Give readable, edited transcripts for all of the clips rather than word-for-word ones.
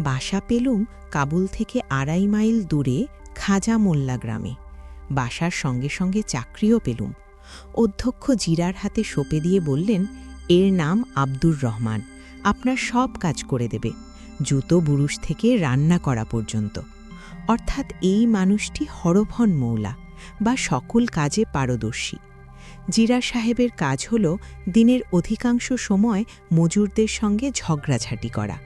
বাসা পেলুম কাবুল থেকে ২.৫ মাইল দূরে খাজা মোল্লা গ্রামে। বাসার সঙ্গে সঙ্গে চাকরিও পেলুম। অধ্যক্ষ জিরার হাতে সঁপে দিয়ে বললেন, এর নাম আব্দুর রহমান, আপনার সব কাজ করে দেবে, জুতো বুরুশ থেকে রান্না করা পর্যন্ত। অর্থাৎ এই মানুষটি হরভন মৌলা বা সকল কাজে পারদর্শী। জিরা সাহেবের কাজ হল দিনের অধিকাংশ সময় মজুরদের সঙ্গে ঝগড়াঝাটি করা।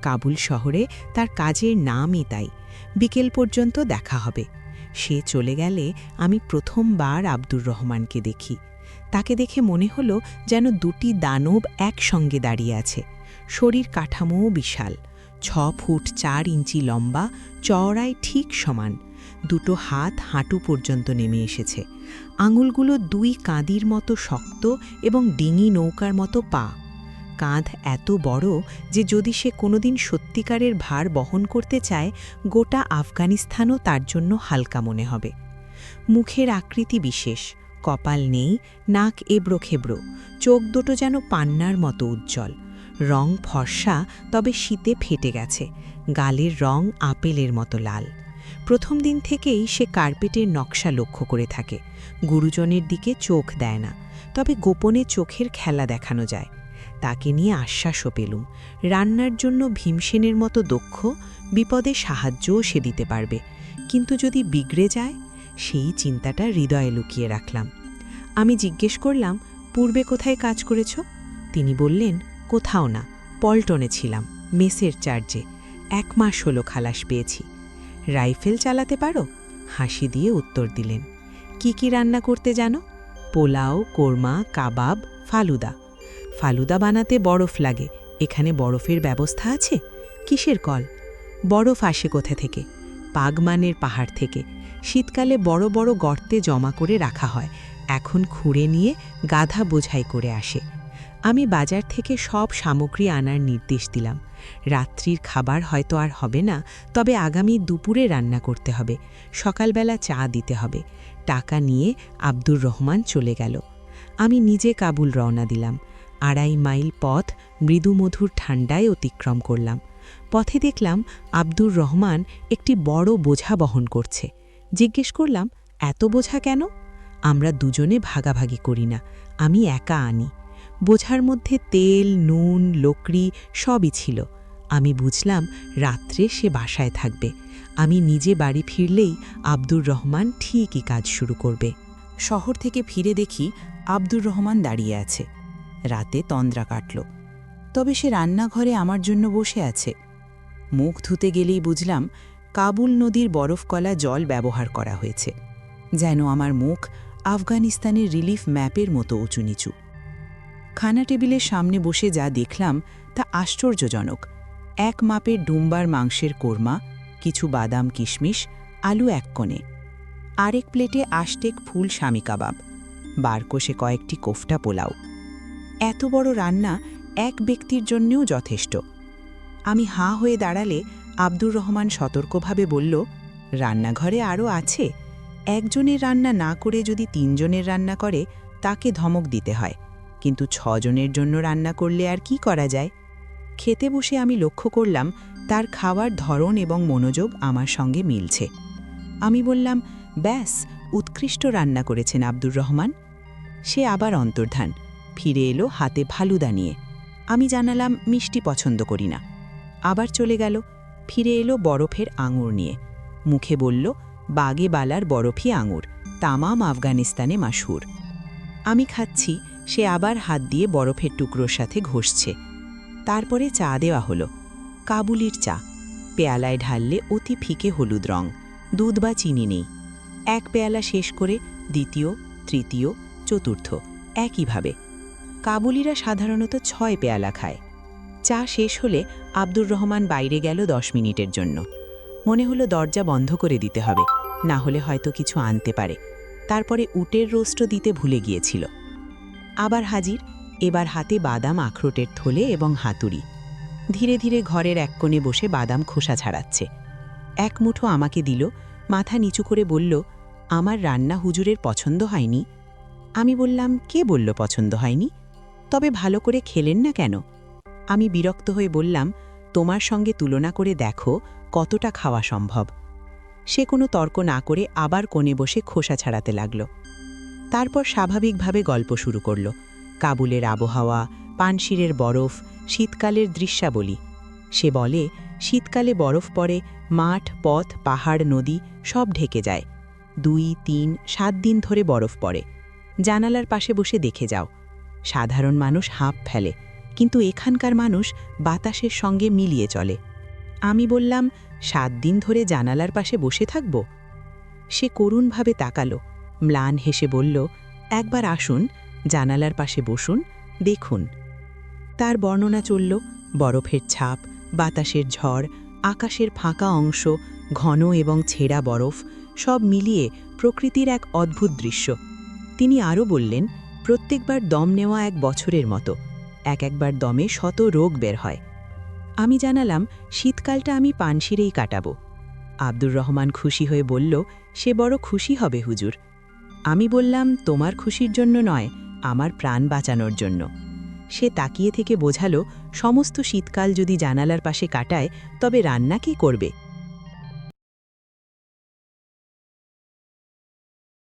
কাবুল শহরে তার কাজের নামই তাই, বিকেল পর্যন্ত দেখা হবে। সে চলে গেলে আমি প্রথমবার আব্দুর রহমানকে দেখি। তাকে দেখে মনে হলো যেন দুটি দানব একসঙ্গে দাঁড়িয়ে আছে। শরীর কাঠামোও বিশাল, ৬ ফুট ৪ ইঞ্চি লম্বা, চওড়ায় ঠিক সমান। দুটো হাত হাঁটু পর্যন্ত নেমে এসেছে। আঙুলগুলো ২ কাঁদির মতো শক্ত এবং ডিঙি নৌকার মতো পা। কাঁধ এত বড় যে যদি সে কোনোদিন সত্যিকারের ভার বহন করতে চায়, গোটা আফগানিস্তানও তার জন্য হালকা মনে হবে। মুখের আকৃতি বিশেষ, কপাল নেই, নাক এবড়ো খেবড়ো, চোখ দুটো যেন পান্নার মতো উজ্জ্বল। রং ফর্সা, তবে শীতে ফেটে গেছে। গালের রং আপেলের মতো লাল। প্রথম দিন থেকেই সে কার্পেটের নকশা লক্ষ্য করে থাকে। গুরুজনের দিকে চোখ দেয় না, তবে গোপনে চোখের খেলা দেখানো যায়। তাকে নিয়ে আশ্বাসও পেলুম, রান্নার জন্য ভীমসেনের মতো দক্ষ, বিপদে সাহায্যও সে দিতে পারবে। কিন্তু যদি বিগড়ে যায়, সেই চিন্তাটা হৃদয়ে লুকিয়ে রাখলাম। আমি জিজ্ঞেস করলাম, পূর্বে কোথায় কাজ করেছ? তিনি বললেন, কোথাও না, পল্টনে ছিলাম, মেসের চার্জে। ১ মাস হলো খালাস পেয়েছি। রাইফেল চালাতে পারো? হাসি দিয়ে উত্তর দিলেন। কি রান্না করতে জানো? পোলাও, কোরমা, কাবাব, ফালুদা। ফালুদা বানাতে বরফ লাগে। এখানে বরফের ব্যবস্থা আছে? কিসের কল? বরফ আসে কোথা থেকে? পাগমানের পাহাড় থেকে। শীতকালে বড় বড় গর্তে জমা করে রাখা হয়, এখন খুঁড়ে নিয়ে গাধা বোঝাই করে আসে। আমি বাজার থেকে সব সামগ্রী আনার নির্দেশ দিলাম। রাত্রির খাবার হয়তো আর হবে না, তবে আগামী দুপুরে রান্না করতে হবে। সকালবেলা চা দিতে হবে। টাকা নিয়ে আব্দুর রহমান চলে গেল। আমি নিজে কাবুল রওনা দিলাম। ২.৫ মাইল পথ মৃদুমধুর ঠান্ডায় অতিক্রম করলাম। পথে দেখলাম আব্দুর রহমান একটি বড় বোঝা বহন করছে। জিজ্ঞেস করলাম, এত বোঝা কেন? আমরা দুজনে ভাগাভাগি করি না, আমি একা আনি। বোঝার মধ্যে তেল, নুন, লকড়ি সবই ছিল। আমি বুঝলাম রাত্রে সে বাসায় থাকবে। আমি নিজে বাড়ি ফিরলেই আব্দুর রহমান ঠিকই কাজ শুরু করবে। শহর থেকে ফিরে দেখি আব্দুর রহমান দাঁড়িয়ে আছে। রাতে তন্দ্রা কাটল, তবে সে রান্নাঘরে আমার জন্য বসে আছে। মুখ ধুতে গেলেই বুঝলাম কাবুল নদীর বরফকলা জল ব্যবহার করা হয়েছে, যেন আমার মুখ আফগানিস্তানের রিলিফ ম্যাপের মতো উঁচু নিচু। খানা টেবিলের সামনে বসে যা দেখলাম তা আশ্চর্যজনক। ১ মাপের ডুম্বার মাংসের কোরমা, কিছু বাদাম কিশমিশ, আলু ১ কোণে। আরেক প্লেটে আষ্টেক ফুল স্বামী কাবাব, বারকোষে কয়েকটি কোফটা পোলাও। এত বড় রান্না এক ব্যক্তির জন্যও যথেষ্ট। আমি হাঁ হয়ে দাঁড়ালে আব্দুর রহমান সতর্কভাবে বলল, রান্নাঘরে আরও আছে। একজনের রান্না না করে যদি ৩ জনের রান্না করে, তাকে ধমক দিতে হয়, কিন্তু ৬ জনের জন্য রান্না করলে আর কি করা যায়? খেতে বসে আমি লক্ষ্য করলাম তার খাওয়ার ধরন এবং মনোযোগ আমার সঙ্গে মিলছে। আমি বললাম, ব্যাস, উৎকৃষ্ট রান্না করেছেন আব্দুর রহমান। সে আবার অন্তর্ধান, ফিরে এলো হাতে ফালুদা নিয়ে। আমি জানালাম মিষ্টি পছন্দ করি না। আবার চলে গেল, ফিরে এলো বরফের আঙুর নিয়ে। মুখে বলল, বাগে বালার বরফি আঙুর, তামাম আফগানিস্তানে মাশহুর। আমি খাচ্ছি, সে আবার হাত দিয়ে বরফের টুকরোর সাথে ঘষছে। তারপরে চা দেওয়া হলো, কাবুলির চা। পেয়ালায় ঢাললে অতি ফিকে হলুদ রং, দুধ বা চিনি নেই। ১ পেয়ালা শেষ করে দ্বিতীয়, তৃতীয়, চতুর্থ একইভাবে। কাবুলিরা সাধারণত ৬ পেয়ালা খায়। চা শেষ হলে আব্দুর রহমান বাইরে গেল ১০ মিনিটের জন্য। মনে হলো দরজা বন্ধ করে দিতে হবে, না হলে হয়তো কিছু আনতে পারে। তারপরে উটের রোস্টও দিতে ভুলে গিয়েছিল। আবার হাজির, এবার হাতে বাদাম, আখরোটের থলে এবং হাতুড়ি। ধীরে ধীরে ঘরের এক কোণে বসে বাদাম খোসা ছাড়াচ্ছে। ১ মুঠো আমাকে দিল, মাথা নিচু করে বলল, আমার রান্না হুজুরের পছন্দ হয়নি। আমি বললাম, কে বলল পছন্দ হয়নি? তবে ভালো করে খেলেন না কেন? আমি বিরক্ত হয়ে বললাম, তোমার সঙ্গে তুলনা করে দেখো কতটা খাওয়া সম্ভব। সে কোনো তর্ক না করে আবার কোণে বসে খোসা ছাড়াতে লাগল। তারপর স্বাভাবিকভাবে গল্প শুরু করল। কাবুলের আবহাওয়া, পানশিরের বরফ, শীতকালের দৃশ্যাবলী। সে বলে, শীতকালে বরফ পড়ে, মাঠ, পথ, পাহাড়, নদী সব ঢেকে যায়। 2, 3, 7 দিন ধরে বরফ পড়ে। জানালার পাশে বসে দেখে যাও। সাধারণ মানুষ হাঁপ ফেলে, কিন্তু এখানকার মানুষ বাতাসের সঙ্গে মিলিয়ে চলে। আমি বললাম, 7 দিন ধরে জানালার পাশে বসে থাকব? সে করুণভাবে তাকালো, ম্লান হেসে বলল, একবার আসুন, জানালার পাশে বসুন, দেখুন। তার বর্ণনা চলল, বরফের ছাপ, বাতাসের ঝড়, আকাশের ফাঁকা অংশ, ঘন এবং ছেঁড়া বরফ, সব মিলিয়ে প্রকৃতির এক অদ্ভুত দৃশ্য। তিনি আরও বললেন, প্রত্যেকবার দম নেওয়া 1 বছরের মতো, একবার দমে শত রোগ বের হয়। আমি জানালাম, শীতকালটা আমি পানশিরেই কাটাবো। আব্দুর রহমান খুশি হয়ে বলল, সে বড় খুশি হবে হুজুর। আমি বললাম, তোমার খুশির জন্য নয়, আমার প্রাণ বাঁচানোর জন্য। সে তাকিয়ে থেকে বোঝালো, সমস্ত শীতকাল যদি জানালার পাশে কাটায় তবে রান্না কি করবে?